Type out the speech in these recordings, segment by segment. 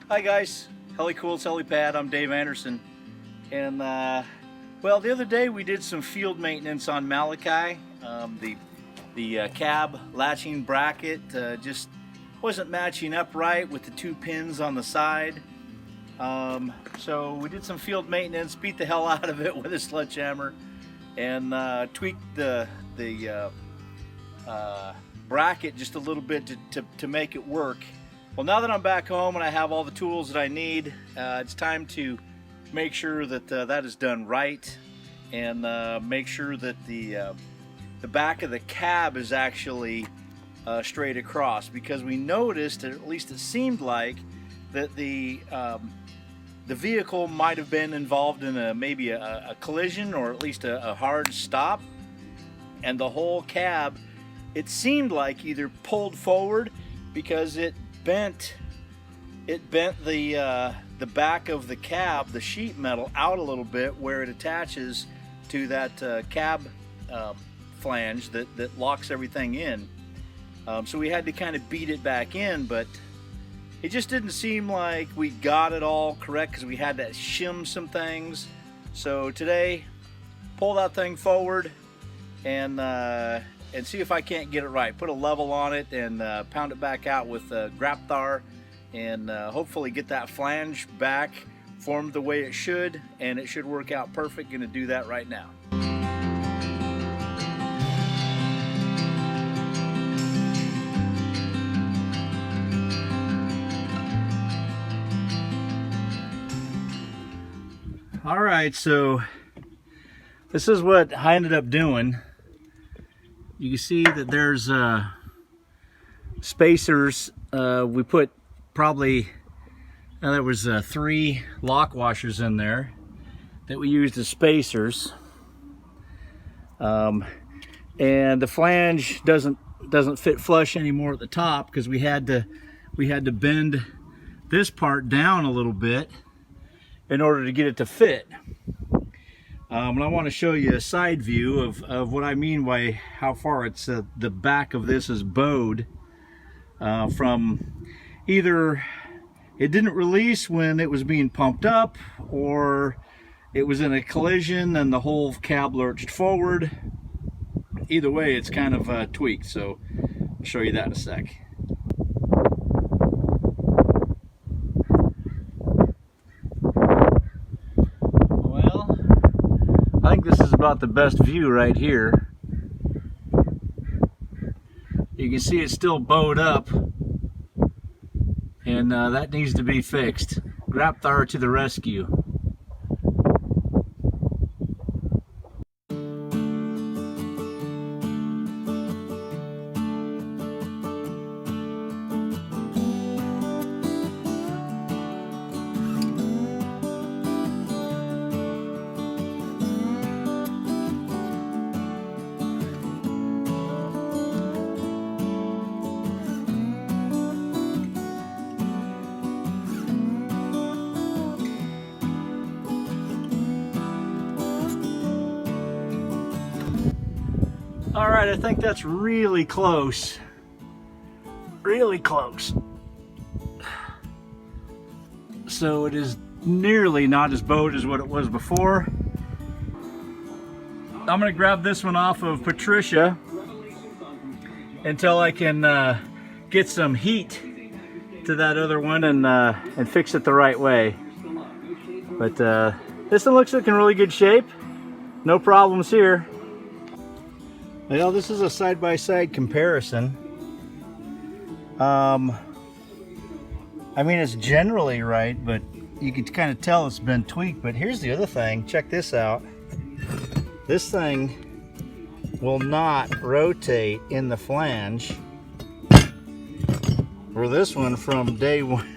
Hi guys, Helicool, Helipad. I'm Dave Anderson, and well, the other day we did some field maintenance on Malachi. The cab latching bracket just wasn't matching up right with the two pins on the side. So we did some field maintenance, beat the hell out of it with a sledgehammer, and tweaked the bracket just a little bit to make it work. Well, now that I'm back home and I have all the tools that I need, it's time to make sure that that is done right, and make sure that the back of the cab is actually straight across, because we noticed, or at least it seemed like, that the vehicle might have been involved in maybe a collision, or at least a hard stop, and the whole cab, it seemed like, either pulled forward because it bent the back of the cab, the sheet metal, out a little bit where it attaches to that cab flange that locks everything in. So we had to kind of beat it back in, but it just didn't seem like we got it all correct, because we had to shim some things. So today, pull that thing forward and see if I can't get it right. Put a level on it and pound it back out with Grapthar, and hopefully get that flange back formed the way it should, and it should work out perfect. Gonna do that right now. All right, so this is what I ended up doing. You can see that there's spacers. We put probably, there was 3 lock washers in there that we used as spacers, and the flange doesn't fit flush anymore at the top, because we had to bend this part down a little bit in order to get it to fit. And I want to show you a side view of what I mean by how far it's the back of this is bowed, from either it didn't release when it was being pumped up, or it was in a collision and the whole cab lurched forward. Either way, it's kind of tweaked, so I'll show you that in a sec. I think this is about the best view right here. You can see it's still bowed up, and that needs to be fixed. Grapthar to the rescue. All right, I think that's really close. Really close. So it is nearly not as bowed as what it was before. I'm gonna grab this one off of PARTriSha until I can get some heat to that other one and fix it the right way. But this one looks like in really good shape. No problems here. Well, this is a side-by-side comparison. I mean, it's generally right, but you can kind of tell it's been tweaked. But here's the other thing. Check this out. This thing will not rotate in the flange. For this one, from day one,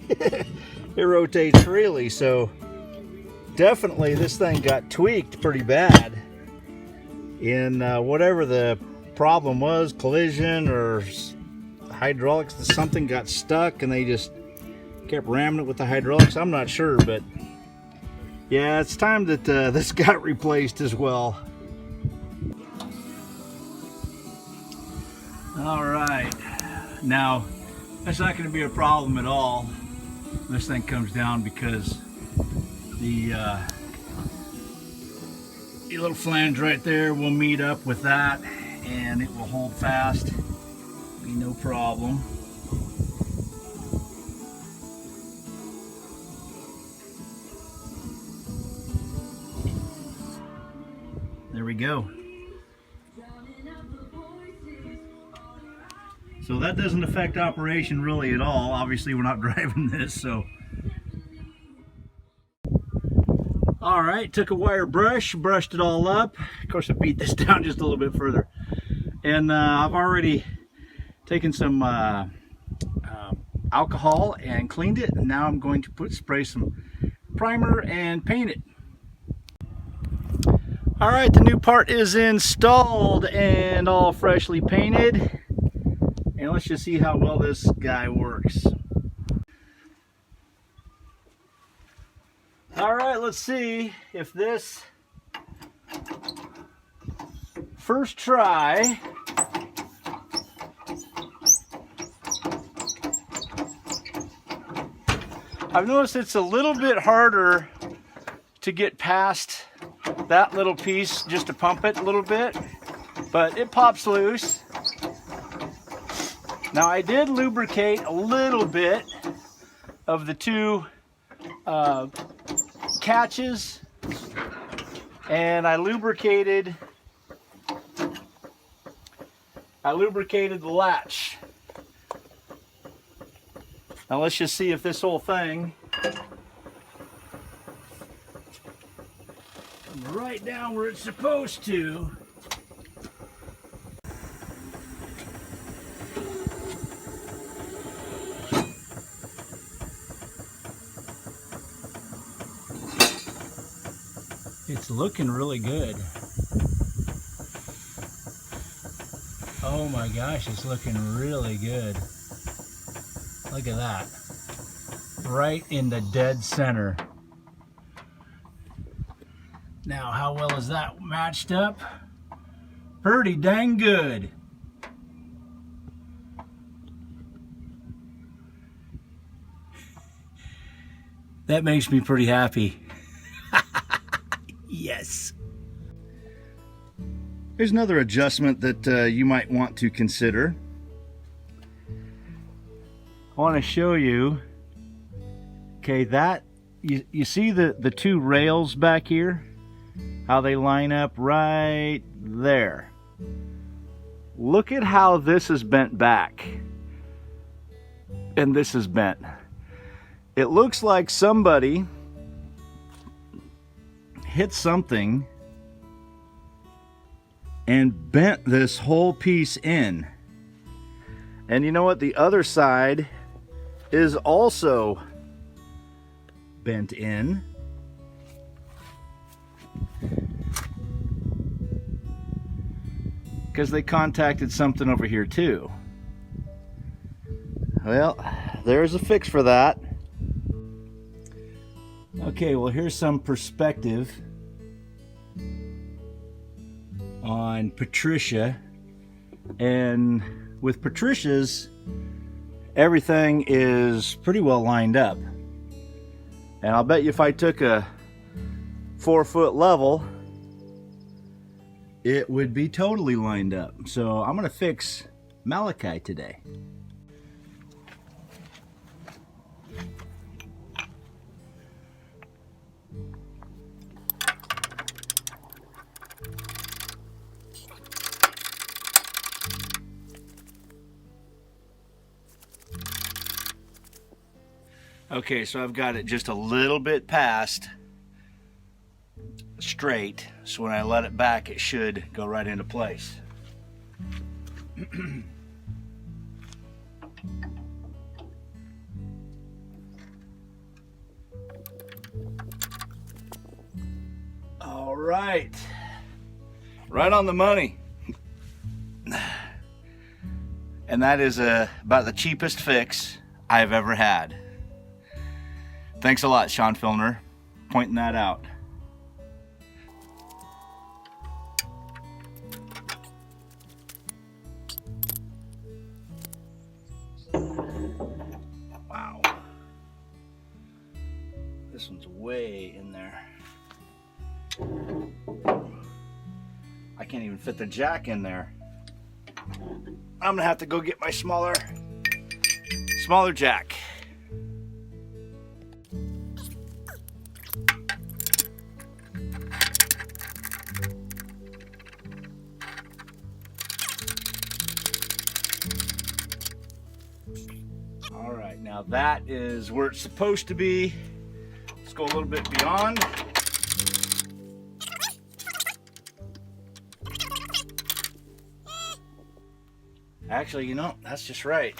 it rotates freely. So definitely this thing got tweaked pretty bad. In whatever the problem was, collision or hydraulics, something got stuck and they just kept ramming it with the hydraulics. I'm not sure, but yeah, it's time that this got replaced as well. All right, now that's not going to be a problem at all. this thing comes down because the little flange right there will meet up with that and it will hold fast, be no problem. There we go. So that doesn't affect operation really at all. Obviously we're not driving this, so. All right, took a wire brush, brushed it all up. Of course I beat this down just a little bit further. And I've already taken some alcohol and cleaned it. And now I'm going to spray some primer and paint it. All right, the new part is installed and all freshly painted. And let's just see how well this guy works. All right, let's see if this first try I've noticed it's a little bit harder to get past that little piece just to pump it a little bit, but it pops loose. Now I did lubricate a little bit of the two catches, and I lubricated the latch. Now let's just see if this whole thing comes right down where it's supposed to. It's looking really good. Oh my gosh, it's looking really good. Look at that. Right in the dead center. Now, how well is that matched up? Pretty dang good. That makes me pretty happy. Yes. Here's another adjustment that you might want to consider. I want to show you, okay, that you see the two rails back here, how they line up right there. Look at how this is bent back and this is bent. It looks like somebody hit something and bent this whole piece in. And you know what? The other side is also bent in. Because they contacted something over here too. Well, there's a fix for that. Okay, well here's some perspective on PARTriSha. And with PARTriSha's, everything is pretty well lined up. And I'll bet you if I took a 4-foot level, it would be totally lined up. So I'm gonna fix Malachi today. Okay, so I've got it just a little bit past straight, so when I let it back it should go right into place. All right, right on the money. And that is about the cheapest fix I've ever had. Thanks a lot, Sean Filner, pointing that out. Wow. way in there. I can't even fit the jack in there. I'm gonna have to go get my smaller jack. All right, now that is where it's supposed to be. Let's go a little bit beyond. Actually, you know, that's just right.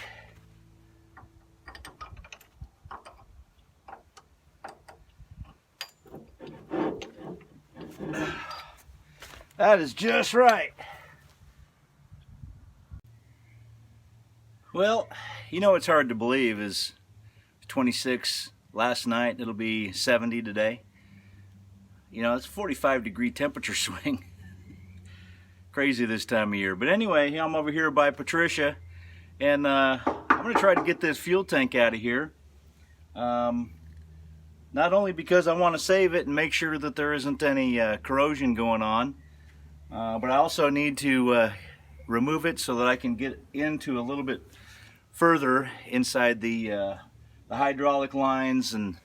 That is just right. Well, you know what's hard to believe is 26 last night, it'll be 70 today. You know, it's a 45-degree temperature swing. Crazy this time of year. But anyway, I'm over here by PARTriSha, and I'm going to try to get this fuel tank out of here. Not only because I want to save it and make sure that there isn't any corrosion going on, but I also need to remove it so that I can get into a little bit further inside the hydraulic lines and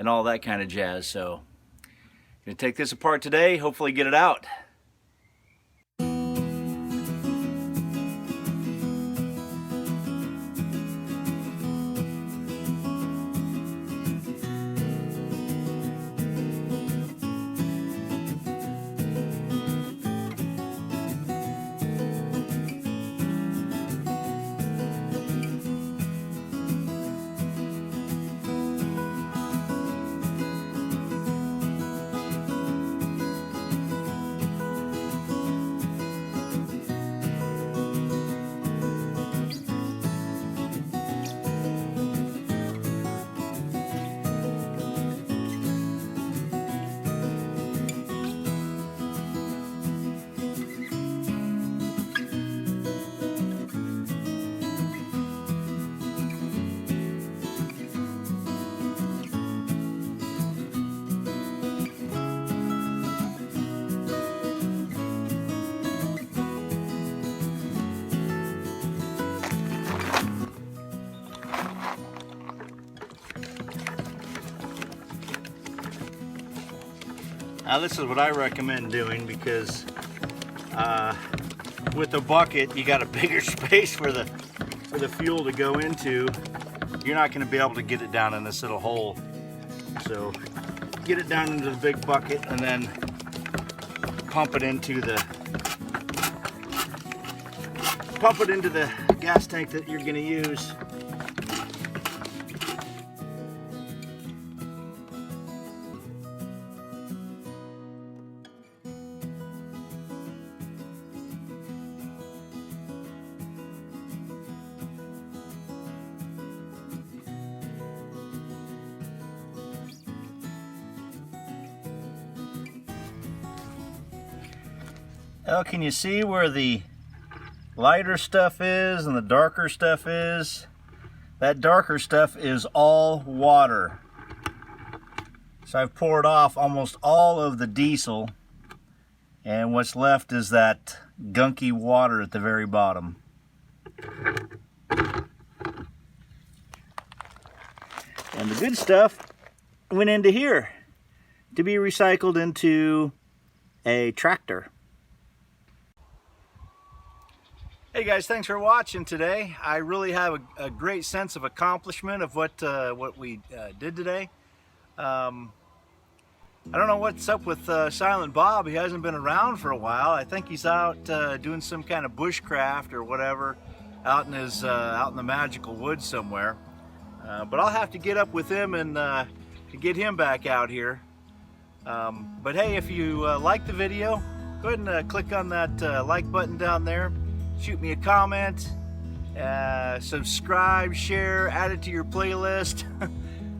all that kind of jazz. So I'm going to take this apart today, hopefully get it out. Now this is what I recommend doing, because with the bucket you got a bigger space for the fuel to go into. You're not going to be able to get it down in this little hole. So get it down into the big bucket and then pump it into the gas tank that you're going to use. Now, can you see where the lighter stuff is and the darker stuff is? That darker stuff is all water. So I've poured off almost all of the diesel, and what's left is that gunky water at the very bottom. And the good stuff went into here to be recycled into a tractor. Hey guys, thanks for watching today. I really have a great sense of accomplishment of what we did today. I don't know what's up with Silent Bob. He hasn't been around for a while. I think he's out doing some kind of bushcraft or whatever out in the magical woods somewhere. But I'll have to get up with him and to get him back out here. But hey, if you like the video, go ahead and click on that like button down there. Shoot me a comment, subscribe, share, add it to your playlist.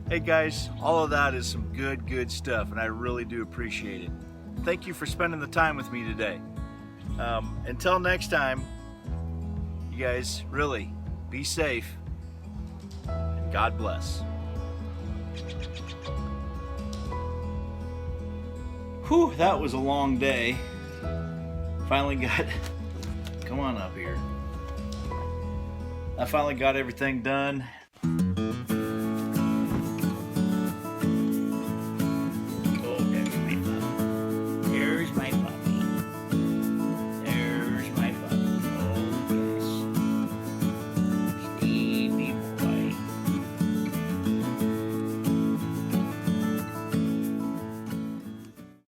Hey guys, all of that is some good stuff, and I really do appreciate it. Thank you for spending the time with me today. Until next time, you guys really be safe, and God bless. Whew, that was a long day. Finally got, come on up here. I finally got everything done.